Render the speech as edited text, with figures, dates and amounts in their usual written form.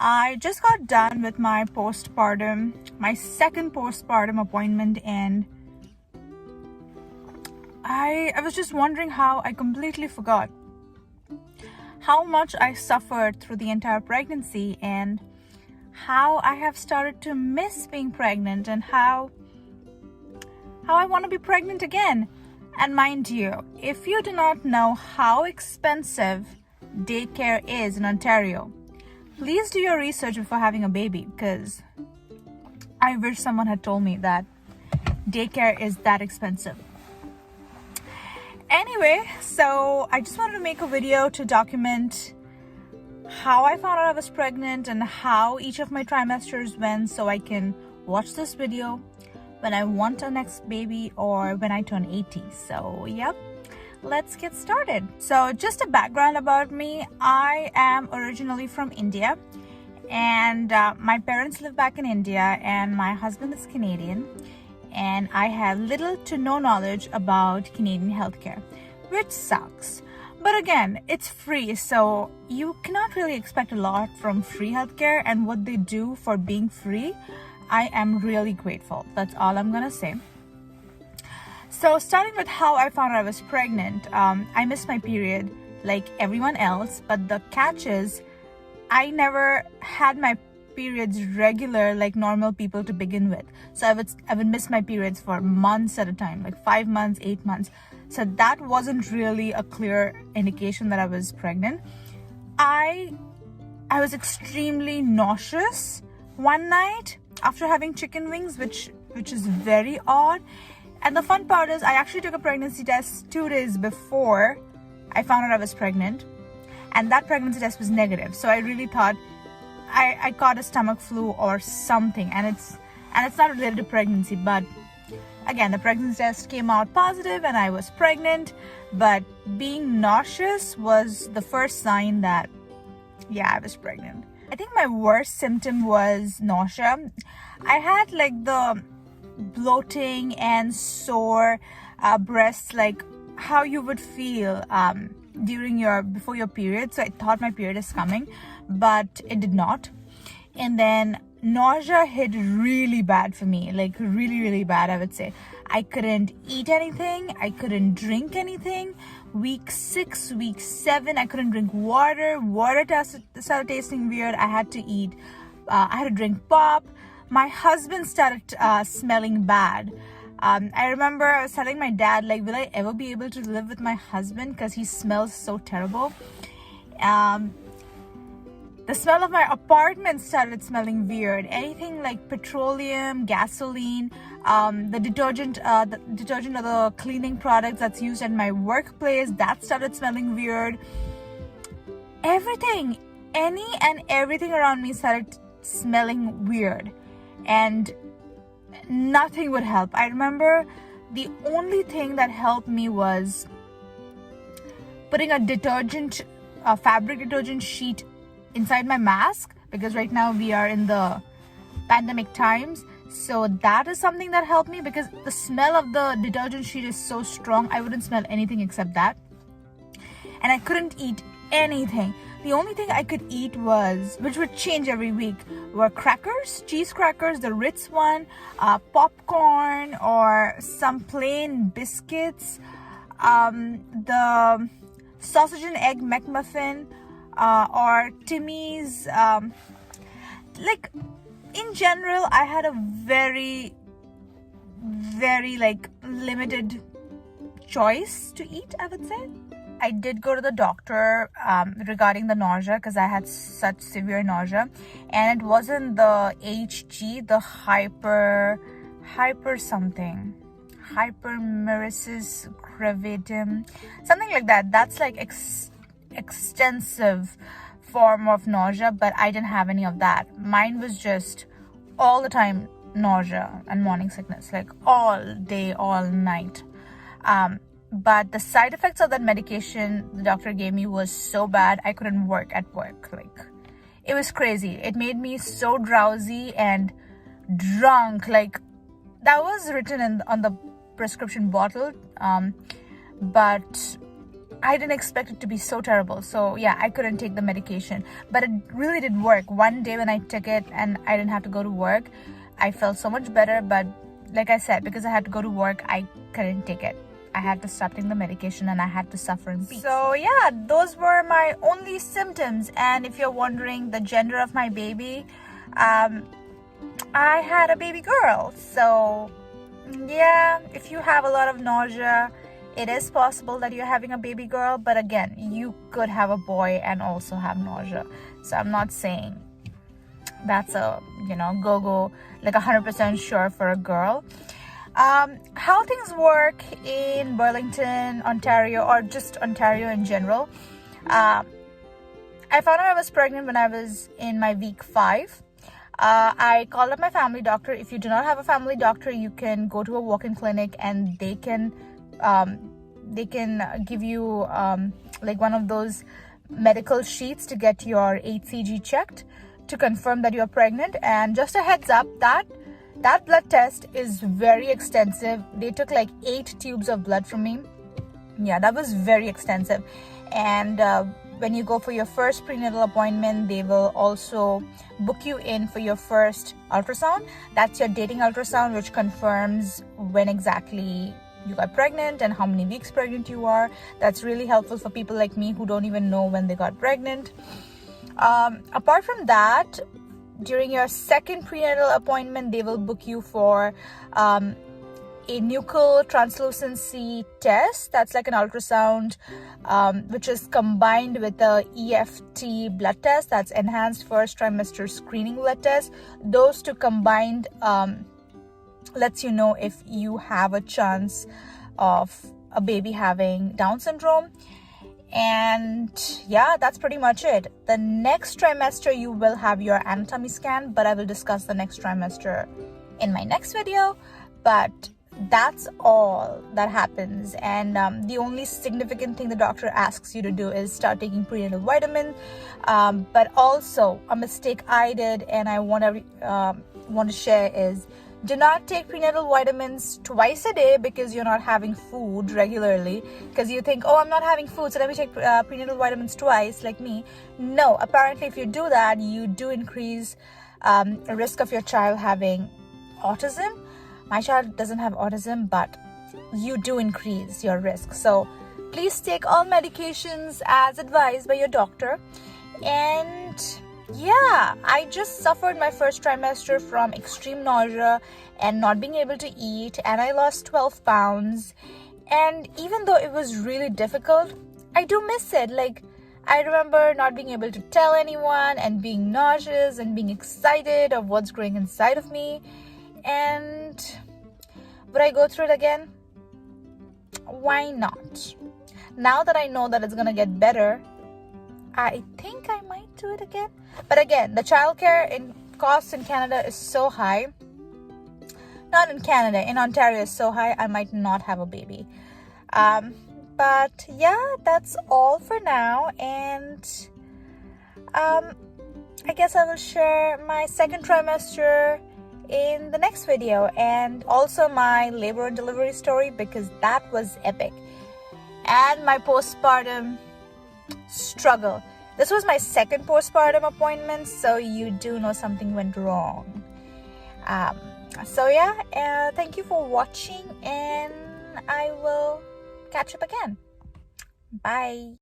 I just got done with my second postpartum appointment, and I was just wondering how I completely forgot how much I suffered through the entire pregnancy, and how I have started to miss being pregnant, and how I want to be pregnant again. And mind you, if you do not know how expensive daycare is in Ontario, please do your research before having a baby, because I wish someone had told me that daycare is that expensive. Anyway, so I just wanted to make a video to document how I found out I was pregnant and how each of my trimesters went, so I can watch this video when I want a next baby or when I turn 80. So yep, let's get started. So just a background about me. I am originally from India, and my parents live back in India, and my husband is Canadian, and I have little to no knowledge about Canadian healthcare, which sucks. But again, it's free, so you cannot really expect a lot from free healthcare, and what they do for being free, I am really grateful. That's all I'm gonna say. So starting with how I found out I was pregnant, I missed my period like everyone else, but the catch is I never had my periods regular like normal people to begin with. So I would miss my periods for months at a time, like 5 months, 8 months. So that wasn't really a clear indication that I was pregnant. I was extremely nauseous one night after having chicken wings, which is very odd. And the fun part is I actually took a pregnancy test 2 days before I found out I was pregnant, and that pregnancy test was negative. So I really thought I caught a stomach flu or something, and it's not related to pregnancy. But again, the pregnancy test came out positive and I was pregnant, but being nauseous was the first sign that I was pregnant. I think my worst symptom was nausea. I had like the bloating and sore breasts, like how you would feel before your period. So I thought my period is coming, but it did not. And then nausea hit really bad for me, like really bad, I would say. I couldn't eat anything, I couldn't drink anything. Week 6, week 7, I couldn't drink water. Started tasting weird. I had to drink pop. My husband started smelling bad. I remember I was telling my dad, like, will I ever be able to live with my husband because he smells so terrible. The smell of my apartment started smelling weird. Anything like petroleum, gasoline, the detergent or the cleaning products that's used at my workplace, that started smelling weird. Everything, any and everything around me started smelling weird, and nothing would help. I remember the only thing that helped me was putting a fabric detergent sheet inside my mask, because right now we are in the pandemic times. So that is something that helped me, because the smell of the detergent sheet is so strong, I wouldn't smell anything except that. And I couldn't eat anything. The only thing I could eat which would change every week, were crackers, cheese crackers, the Ritz one, popcorn, or some plain biscuits, the sausage and egg McMuffin, or Timmy's. Like, in general, I had a very like limited choice to eat, I would say. I did go to the doctor regarding the nausea, because I had such severe nausea, and it wasn't the HG, the hypermeresis gravidatum, something like that. That's like extensive form of nausea, but I didn't have any of that. Mine was just all the time nausea and morning sickness, like all day, all night. But the side effects of that medication the doctor gave me was so bad, I couldn't work at work. Like, it was crazy. It made me so drowsy and drunk. Like, that was written on the prescription bottle, but I didn't expect it to be so terrible. So yeah, I couldn't take the medication, but it really did work. One day when I took it and I didn't have to go to work, I felt so much better. But like I said, because I had to go to work, I couldn't take it. I had to stop taking the medication and I had to suffer in peace. So yeah, those were my only symptoms. And if you're wondering the gender of my baby, I had a baby girl. So yeah, if you have a lot of nausea, it is possible that you're having a baby girl. But again, you could have a boy and also have nausea. So I'm not saying that's a, go like 100% sure for a girl. How things work in Burlington, Ontario, or just Ontario in general. I found out I was pregnant when I was in my week 5. I called up my family doctor. If you do not have a family doctor, you can go to a walk-in clinic and they can give you like one of those medical sheets to get your HCG checked to confirm that you're pregnant. And just a heads up, that blood test is very extensive. They took like 8 tubes of blood from me. Yeah, that was very extensive. And when you go for your first prenatal appointment, they will also book you in for your first ultrasound. That's your dating ultrasound, which confirms when exactly you got pregnant and how many weeks pregnant you are. That's really helpful for people like me who don't even know when they got pregnant. Apart from that, during your second prenatal appointment, they will book you for a nuchal translucency test. That's like an ultrasound which is combined with a EFT blood test. That's enhanced first trimester screening blood test. Those two combined lets you know if you have a chance of a baby having Down syndrome. And yeah, that's pretty much it. The next trimester you will have your anatomy scan, but I will discuss the next trimester in my next video. But that's all that happens. And the only significant thing the doctor asks you to do is start taking prenatal vitamin. But also a mistake I did and I want to share is, do not take prenatal vitamins twice a day because you're not having food regularly, because you think, oh, I'm not having food, so let me take prenatal vitamins twice, like me. No, apparently if you do that, you do increase a risk of your child having autism. My child doesn't have autism, but you do increase your risk. So please take all medications as advised by your doctor. And yeah, I just suffered my first trimester from extreme nausea and not being able to eat, and I lost 12 pounds. And even though it was really difficult, I do miss it. Like, I remember not being able to tell anyone and being nauseous and being excited of what's growing inside of me. And would I go through it again? Why not? Now that I know that it's gonna get better, I think I might do it again. But again, the childcare costs in Canada is so high. Not in Canada, in Ontario is so high, I might not have a baby. But yeah, that's all for now. And I guess I will share my second trimester in the next video, and also my labor and delivery story, because that was epic. And my postpartum struggle. This was my second postpartum appointment, so you do know something went wrong. So yeah, thank you for watching, and I will catch up again. Bye.